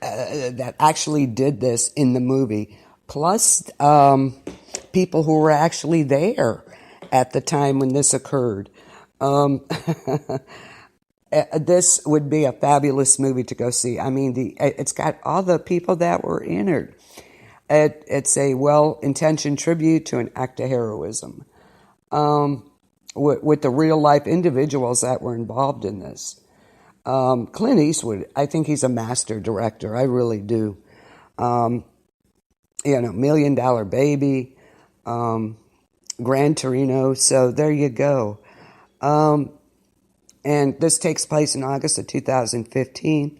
that actually did this in the movie, plus people who were actually there at the time when this occurred. This would be a fabulous movie to go see. I mean, it's got all the people that were in it. It's a well-intentioned tribute to an act of heroism with the real-life individuals that were involved in this. Clint Eastwood, I think he's a master director. I really do. Million Dollar Baby, Gran Torino. So there you go. And this takes place in August of 2015.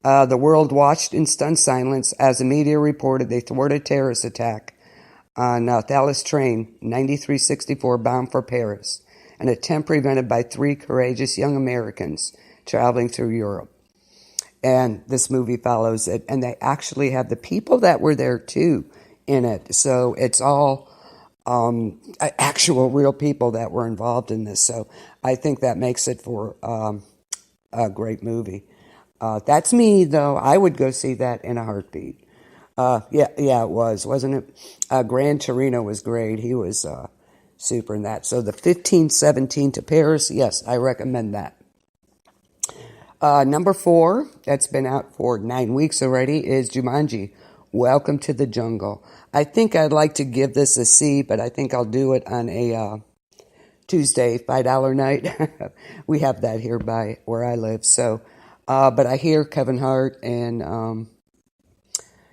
The world watched in stunned silence as the media reported they thwarted a terrorist attack on Thalys train 9364 bound for Paris, an attempt prevented by 3 courageous young Americans traveling through Europe. And this movie follows it, and they actually have the people that were there too in it. So it's all actual real people that were involved in this. So I think that makes it for a great movie. That's me, though. I would go see that in a heartbeat. Yeah, it was, wasn't it? Gran Torino was great. He was super in that. So the 1517 to Paris, yes, I recommend that. Number 4, that's been out for 9 weeks already, is Jumanji, Welcome to the Jungle. I think I'd like to give this a C, but I think I'll do it on a Tuesday $5 night. We have that here by where I live. So, but I hear Kevin Hart and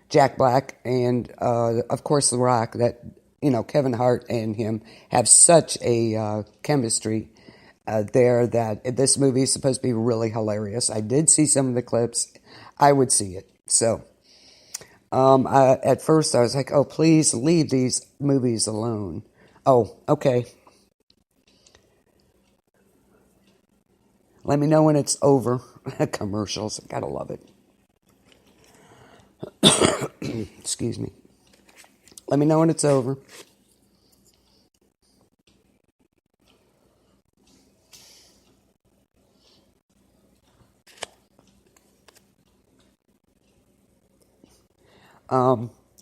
Jack Black and, of course, The Rock, that, Kevin Hart and him have such a chemistry there that this movie is supposed to be really hilarious. I did see some of the clips. I would see it. So, at first I was like, oh, please leave these movies alone. Oh, okay. Let me know when it's over. Commercials. Gotta love it. Excuse me. Let me know when it's over.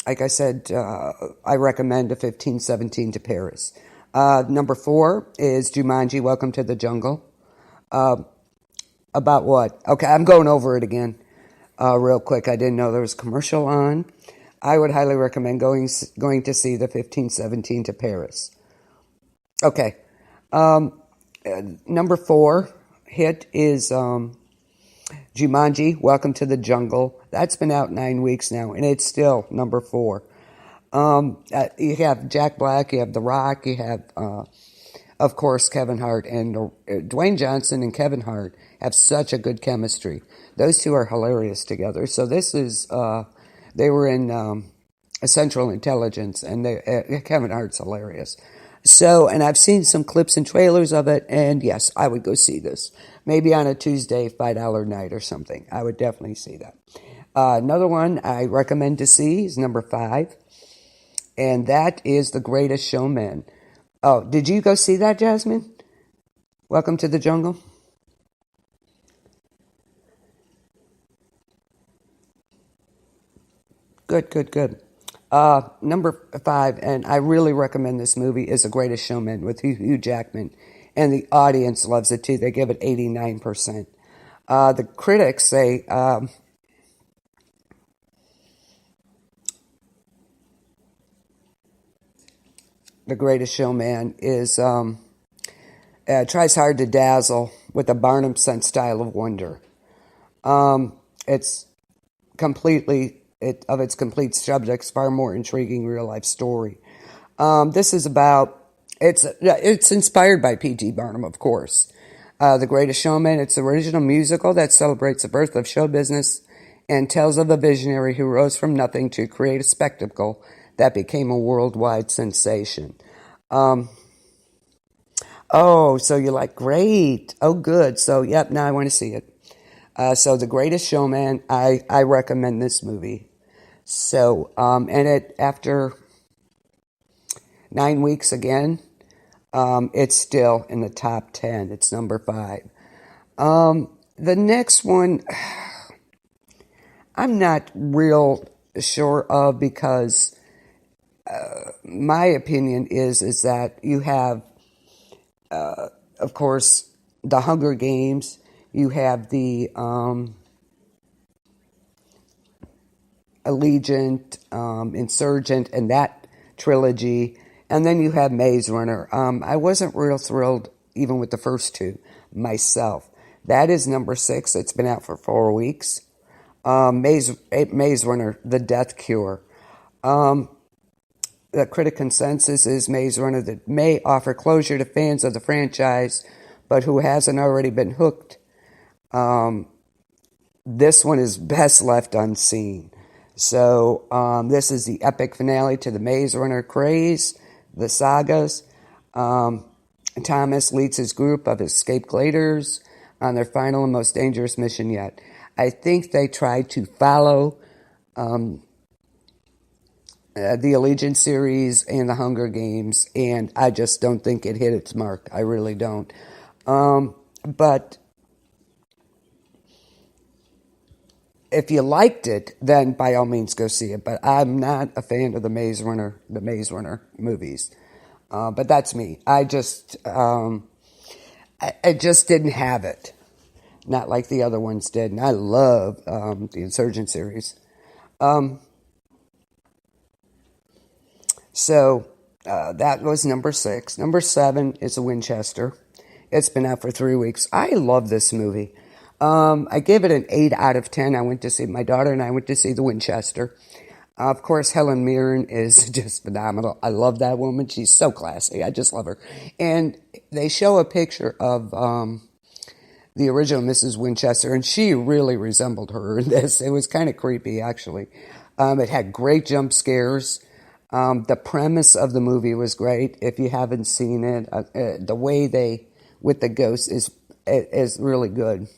Like I said, I recommend a 1517 to Paris. Number 4 is Jumanji, Welcome to the Jungle. About what? Okay, I'm going over it again real quick. I didn't know there was a commercial on. I would highly recommend going to see the 1517 to Paris. Okay. Number 4 hit is Jumanji, Welcome to the Jungle. That's been out 9 weeks now, and it's still number 4. You have Jack Black, you have The Rock, you have, of course, Kevin Hart, and Dwayne Johnson and Kevin Hart have such a good chemistry. Those two are hilarious together. So this is, they were in Central Intelligence, and Kevin Hart's hilarious. So, and I've seen some clips and trailers of it, and yes, I would go see this. Maybe on a Tuesday $5 night or something. I would definitely see that. Another one I recommend to see is number 5, and that is The Greatest Showman. Oh, did you go see that, Jasmine? Welcome to the Jungle? Good. Number 5, and I really recommend this movie, is The Greatest Showman with Hugh Jackman. And the audience loves it too. They give it 89%. The critics say The Greatest Showman is tries hard to dazzle with a Barnum sense style of wonder. It's completely, of its complete subjects, far more intriguing real life story. This is about, it's inspired by P.T. Barnum, of course. The Greatest Showman, it's the original musical that celebrates the birth of show business and tells of a visionary who rose from nothing to create a spectacle that became a worldwide sensation. Oh, so you're like, great. Oh, good. So, yep, now I want to see it. So The Greatest Showman, I recommend this movie. So, and it, after 9 weeks again, it's still in the top 10. It's number 5. The next one, I'm not real sure of, because my opinion is that you have, of course, the Hunger Games. You have the Allegiant, Insurgent, and that trilogy. And then you have Maze Runner. I wasn't real thrilled even with the first two myself. That is number 6. It's been out for 4 weeks. Maze Runner, The Death Cure. The critic consensus is Maze Runner that may offer closure to fans of the franchise, but who hasn't already been hooked. This one is best left unseen. So this is the epic finale to the Maze Runner craze, the sagas. Thomas leads his group of escaped gladers on their final and most dangerous mission yet. I think they tried to follow the Allegiant series and the Hunger Games, and I just don't think it hit its mark. I really don't. But if you liked it, then by all means go see it. But I'm not a fan of the Maze Runner movies. But that's me. I just didn't have it. Not like the other ones did. And I love the Insurgent series. So that was number 6. Number 7 is a Winchester. It's been out for 3 weeks. I love this movie. I gave it an 8 out of 10. My daughter and I went to see the Winchester. Of course, Helen Mirren is just phenomenal. I love that woman. She's so classy. I just love her. And they show a picture of the original Mrs. Winchester, and she really resembled her in this. It was kind of creepy, actually. It had great jump scares. The premise of the movie was great. If you haven't seen it, the way with the ghosts is really good.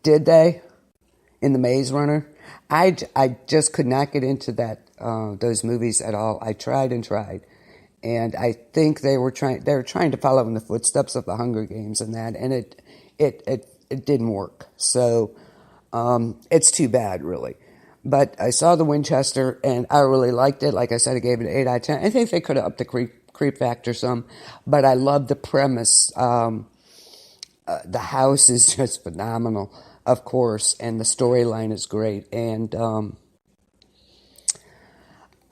Did they? In the Maze Runner? I just could not get into those movies at all. I tried and tried. And I think they were trying to follow in the footsteps of the Hunger Games and that, and it didn't work. So it's too bad, really. But I saw the Winchester, and I really liked it. Like I said, I gave it an 8 out of 10. I think they could have upped the creep factor some, but I love the premise. The house is just phenomenal, of course, and the storyline is great. And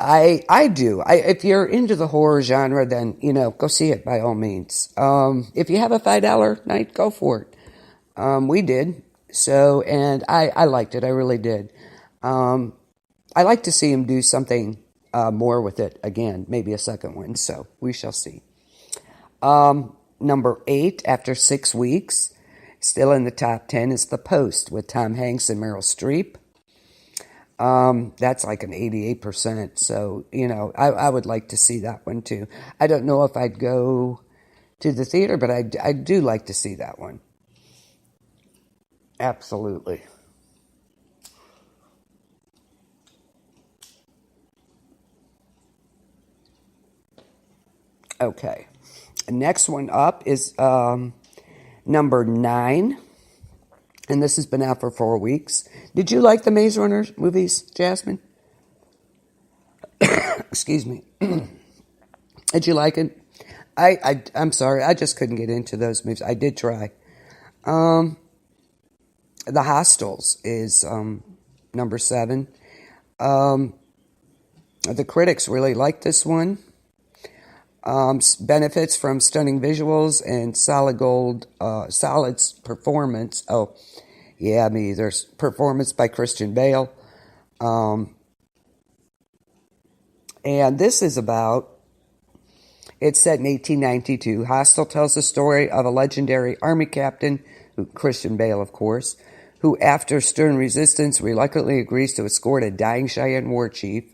I do. If you're into the horror genre, then, go see it by all means. If you have a $5 night, go for it. We did. So, and I liked it. I really did. I like to see him do something more with it again, maybe a second one. So we shall see. Number 8, after 6 weeks, still in the top 10, is The Post with Tom Hanks and Meryl Streep. That's like an 88%. So, I would like to see that one too. I don't know if I'd go to the theater, but I do like to see that one. Absolutely. Okay. Next one up is number 9. And this has been out for 4 weeks. Did you like the Maze Runner movies, Jasmine? Excuse me. Did you like it? I'm sorry. I just couldn't get into those movies. I did try. The Hostels is number 7. The critics really liked this one. Benefits from stunning visuals and solid performance. Oh, yeah, me either. Performance by Christian Bale. And this is it's set in 1892. Hostel tells the story of a legendary army captain, Christian Bale, of course, who, after stern resistance, reluctantly agrees to escort a dying Cheyenne war chief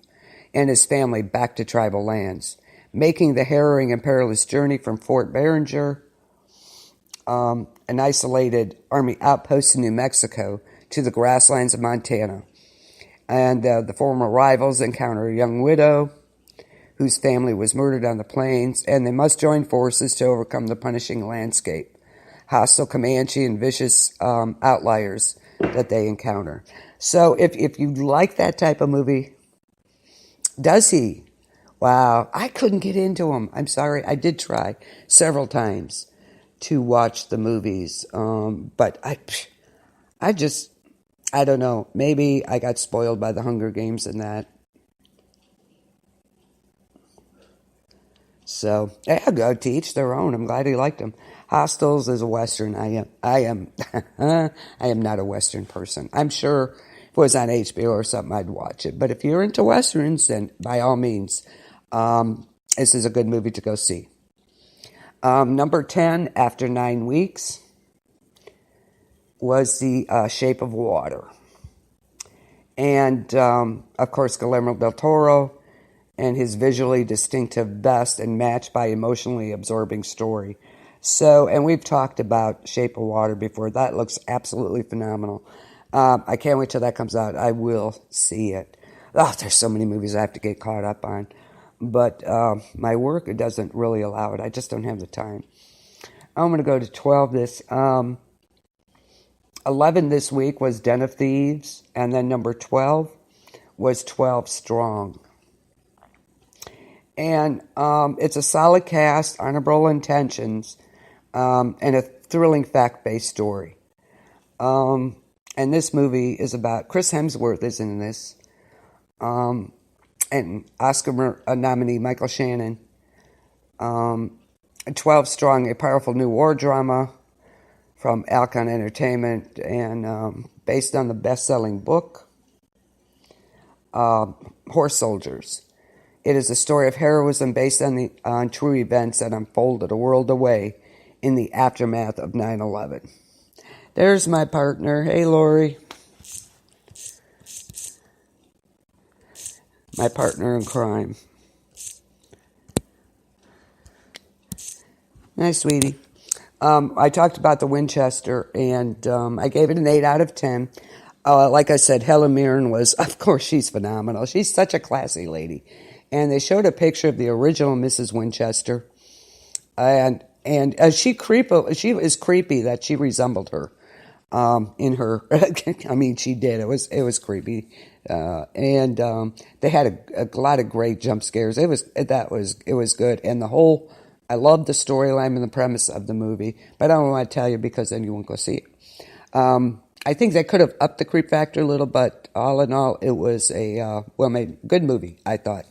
and his family back to tribal lands, making the harrowing and perilous journey from Fort Behringer, an isolated army outpost in New Mexico, to the grasslands of Montana. And the former rivals encounter a young widow whose family was murdered on the plains, and they must join forces to overcome the punishing landscape. Hostile Comanche and vicious outliers that they encounter. So if you like that type of movie, does he? Wow, I couldn't get into him. I'm sorry. I did try several times to watch the movies, but I just, I don't know. Maybe I got spoiled by the Hunger Games and that. So yeah, go to each their own. I'm glad he liked them. Hostels is a Western. I am not a Western person. I'm sure if it was on HBO or something, I'd watch it. But if you're into Westerns, then by all means, this is a good movie to go see. Number 10, after 9 weeks, was The Shape of Water. And, of course, Guillermo del Toro and his visually distinctive best and matched by emotionally absorbing story. So, and we've talked about Shape of Water before. That looks absolutely phenomenal. I can't wait till that comes out. I will see it. Oh, there's so many movies I have to get caught up on. But my work, it doesn't really allow it. I just don't have the time. I'm going to go to 12 this. 11 this week was Den of Thieves. And then number 12 was 12 Strong. And it's a solid cast, honorable intentions, and a thrilling fact-based story. And this movie is about Chris Hemsworth is in this, and Oscar nominee Michael Shannon. 12 Strong, a powerful new war drama from Alcon Entertainment, and based on the best-selling book, Horse Soldiers. It is a story of heroism based on true events that unfolded a world away in the aftermath of 9/11. There's my partner. Hey, Lori. My partner in crime. Nice, sweetie. I talked about the Winchester, and I gave it an 8 out of 10. Like I said, Helen Mirren was, of course, she's phenomenal. She's such a classy lady. And they showed a picture of the original Mrs. Winchester, and she is creepy that she resembled her in her. I mean, she did. It was creepy, and they had a lot of great jump scares. It was good, and I loved the storyline and the premise of the movie. But I don't want to tell you because then you won't go see it. I think they could have upped the creep factor a little, but all in all, it was a well-made, good movie, I thought.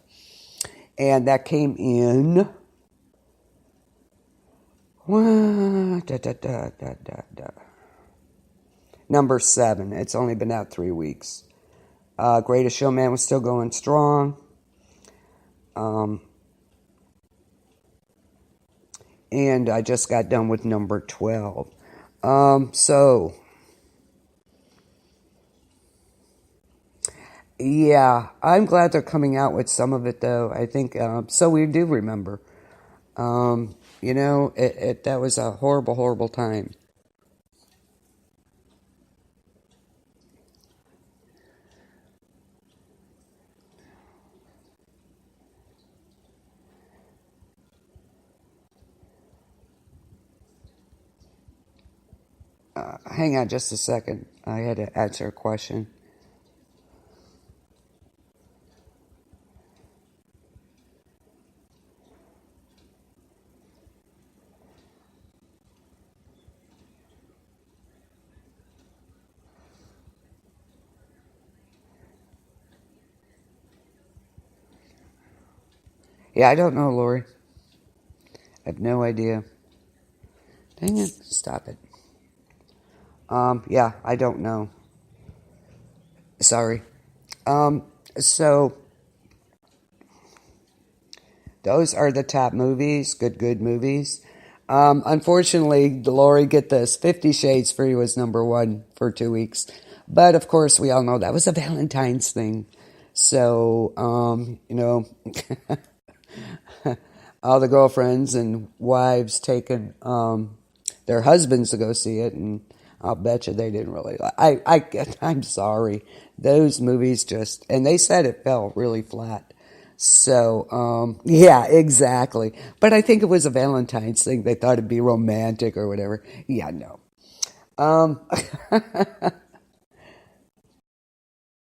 And that came in number 7. It's only been out 3 weeks. Greatest Showman was still going strong. And I just got done with number 12. Yeah, I'm glad they're coming out with some of it, though. I think, so we do remember. That was a horrible, horrible time. Hang on just a second. I had to answer a question. Yeah, I don't know, Lori. I have no idea. Dang it. Stop it. Yeah, I don't know. Sorry. So those are the top movies, good movies. Unfortunately, Lori, get this, 50 Shades Free was number 1 for 2 weeks. But, of course, we all know that was a Valentine's thing. So, all the girlfriends and wives taking their husbands to go see it, and I'll bet you they didn't really I'm sorry. Those movies just, and they said it fell really flat. So, yeah, exactly. But I think it was a Valentine's thing. They thought it'd be romantic or whatever. Yeah, no.